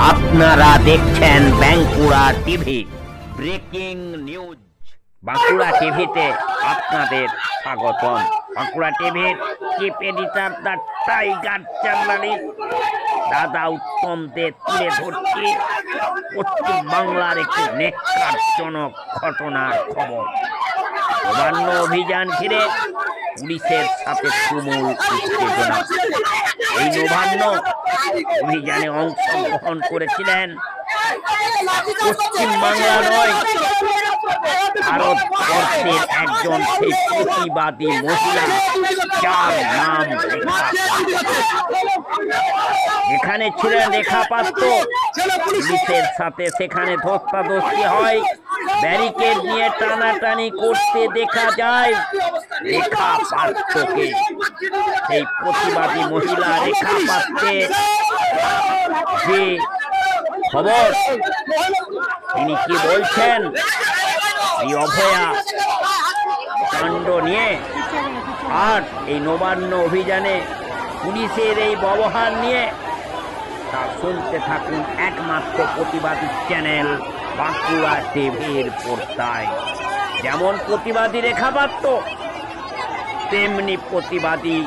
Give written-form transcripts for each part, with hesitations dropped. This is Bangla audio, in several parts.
আপনারা দেখছেন Bankura TV breaking news. Bankura টিভিতে আপনাদের স্বাগতম। বাঁকুড়া টিভির chief editor the tiger journalist দাদা উত্তম দে তুলে ধরছে পশ্চিম বাংলার একটি নেককারজনক ঘটনার খবর। নবান্ন অভিযান ঘিরে পুলিশের সাথে তুমুল উত্তেজনা। এই নবান্ন অভিযানে অংশগ্রহণ করেছিলেন পশ্চিম বাংলা নয়, ভারতবর্ষের একজন সেই প্রতিবাদী মহিলা যার নাম এখানে ছিলেন রেখা পাত্র। পুলিশের সাথে সেখানে ধস্তাধস্তি হয়, ব্যারিকেড নিয়ে টানাটানি করতে দেখা যায় রেখা পাত্রকে। সেই প্রতিবাদী মহিলা রেখা পাত্রের যে খবর, তিনি কি বলছেন এই অভয়া কাণ্ড নিয়ে আর এই নবান্ন অভিযানে পুলিশের এই ব্যবহার নিয়ে, তা শুনতে থাকুন একমাত্র প্রতিবাদী চ্যানেল বাঁকুড়া টিভির পর্দায়। যেমন প্রতিবাদী রেখা পাত্র, তেমনি প্রতিবাদী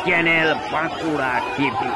চ্যানেল বাঁকুড়া টিভি।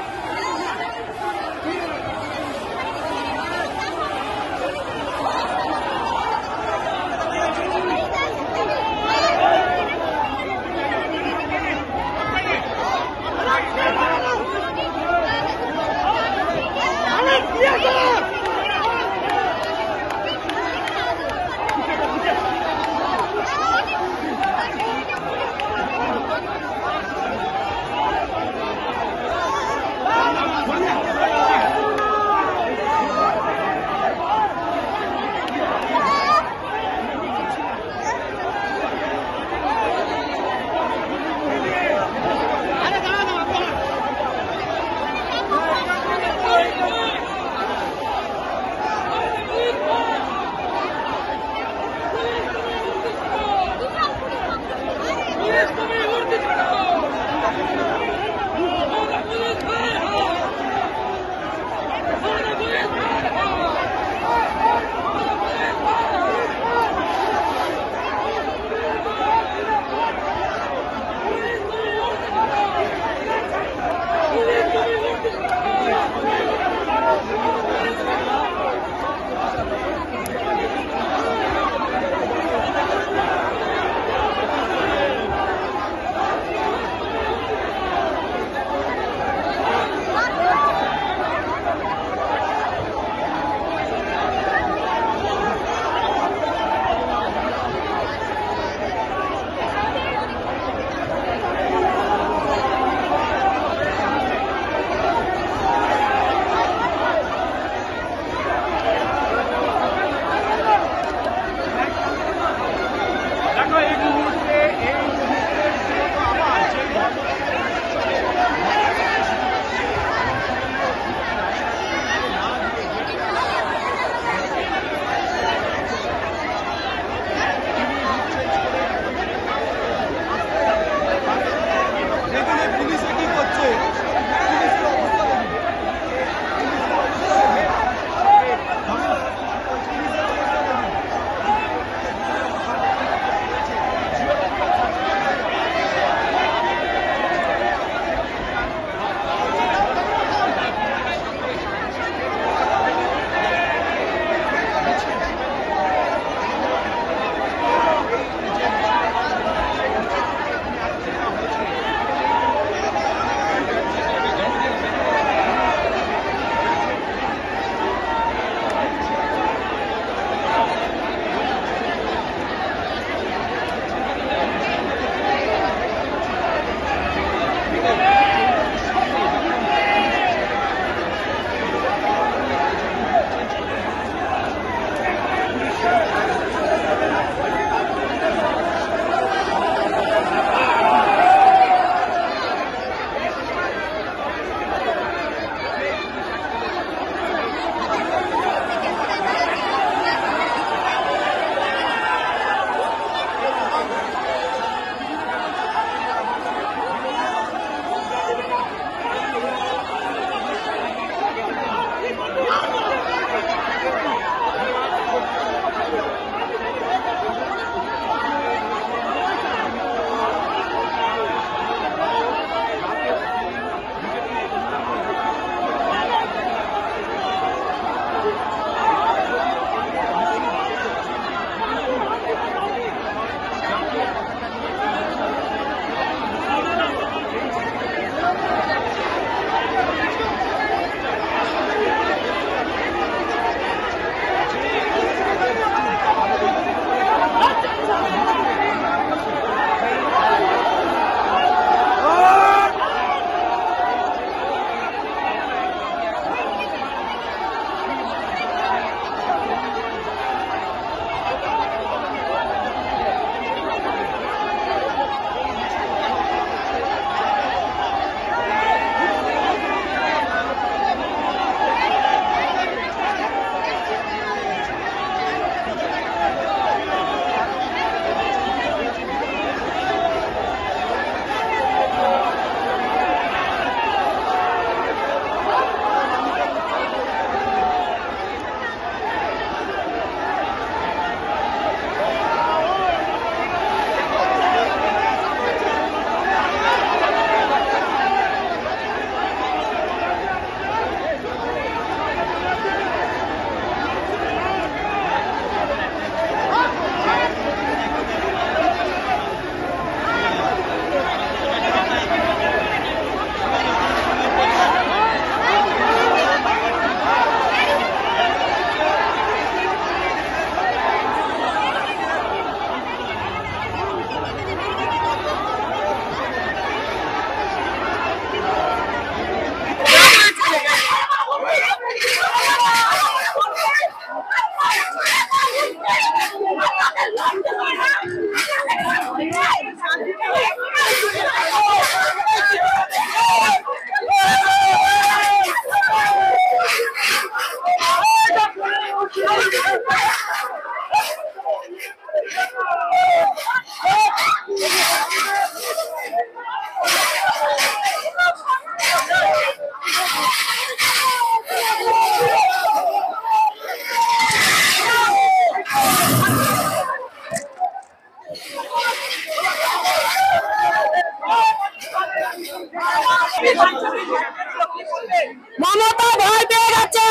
মমতা ভয় পেয়ে গেছে,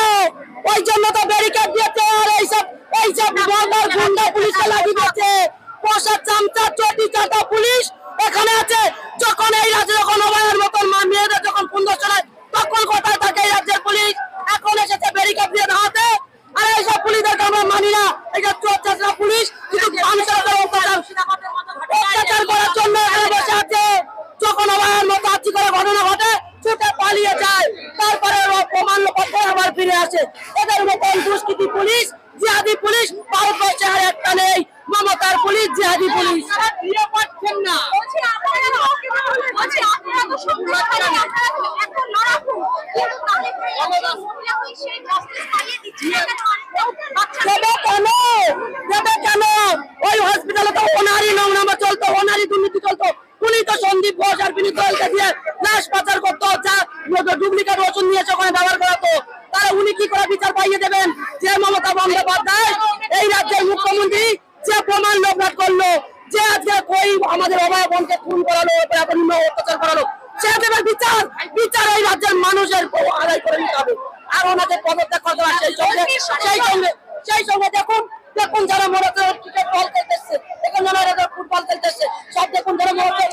ওই জন্য তো ব্যারিকেড দিয়েছে আর এইসব বর্ডার গুন্ডা পুলিশকে লাগিয়ে দিয়েছে। পোশাক চামচা চটি চাটা পুলিশ এখানে আছে। যখন এই রাজ্যে যখন অভয়ের মতন মেয়েদের যখন সুন্দর চলায় তখন কোথায় থাকে এই রাজ্যের পুলিশ? এখন এসেছে ব্যারিকেড দিয়ে দাঁড়াতে। আর এইসব পুলিশদেরকে আমরা মানি না। এই যে চোরচাচরা পুলিশ কিন্তু মানুষের উপর অত্যাচার করার জন্য এখানে বসে আছে। যখন অভয়ের মতো আর্জি করে ঘটনা ঘটে ছুটে পালিয়ে যায়, তারপরে প্রমাণ পত্র আবার ফিরে আসে। এদের মতন দুষ্কৃতী পুলিশ, জিহাদি পুলিশ ভারতবর্ষে আর একটা নেই। মমতার পুলিশ জিহাদি পুলিশ দিয়ে পাচ্ছেন না। কেন ওই হসপিটালে তো ওনারই নোংরামা চলতো, ওনারই দুর্নীতি চলতো। উনি তো সন্দীপ ঘোষ আর বিনীত গোয়েলকে দিয়ে লাশ পাচার করতো, যা ডুপ্লিকেট ওষুধ নিয়েছে ওখানে ব্যবহার করাতো। তারা উনি কি করে বিচার পাইয়ে দেবেন? যে মমতা বন্দ্যোপাধ্যায় এই রাজ্যের মুখ্যমন্ত্রী, যে প্রমাণ লোকনাথ করলো, যে আজকে কই আমাদের অভয় বোনকে খুন করালো, অত্যাচার করালো, সে দেবে বিচার। বিচার এই রাজ্যের মানুষের আদায় করে নিতে হবে। আর ওনাকে পদত্যাগ করতে হবে। সেই সঙ্গে দেখুন যারা মরেছে ক্রিকেট বল খেলতেছে, দেখুন যারা ফুটবল খেলতেছে, সব দেখুন যারা মরেছে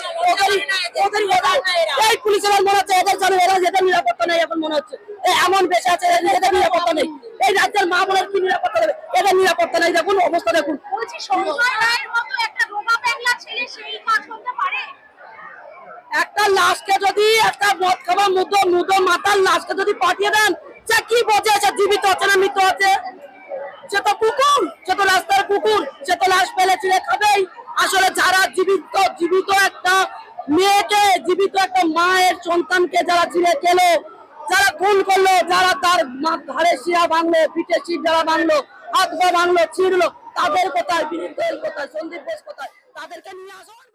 এই পুলিশের মরেছে, এদের জানে এরা এদের নিরাপত্তা নেই। এখন মনে হচ্ছে এমন বেশি আছে এদের নিরাপত্তা নেই। এই রাজ্যের মা বোনের কি নিরাপত্তা দেবে? এদের নিরাপত্তা নেই। দেখুন অবস্থা দেখুন। একটা লাশকে যদি একটা মদ খাওয়া মুদো মাতার লাশকে যদি পাঠিয়ে দেন, সে কি বোঝে সে জীবিত আছে না মৃত আছে? সে তো কুকুর, সে তো রাস্তার কুকুর, সে তো লাশ ফেলে ছিঁড়ে খাবেই। আসলে যারা জীবিত একটা মেয়েকে, জীবিত একটা মায়ের সন্তানকে যারা ছিঁড়ে খেলো, যারা খুন করলো, যারা তার ঘাড়ে শিরা ভাঙলো, পিঠে শির যারা ভাঙলো, হাত পা ভাঙলো, ছিঁড়লো, তাদের কোথায়? বিনীত গোয়েল কোথায়? সন্দীপ ঘোষ কোথায়? তাদেরকে নিয়ে আসুন।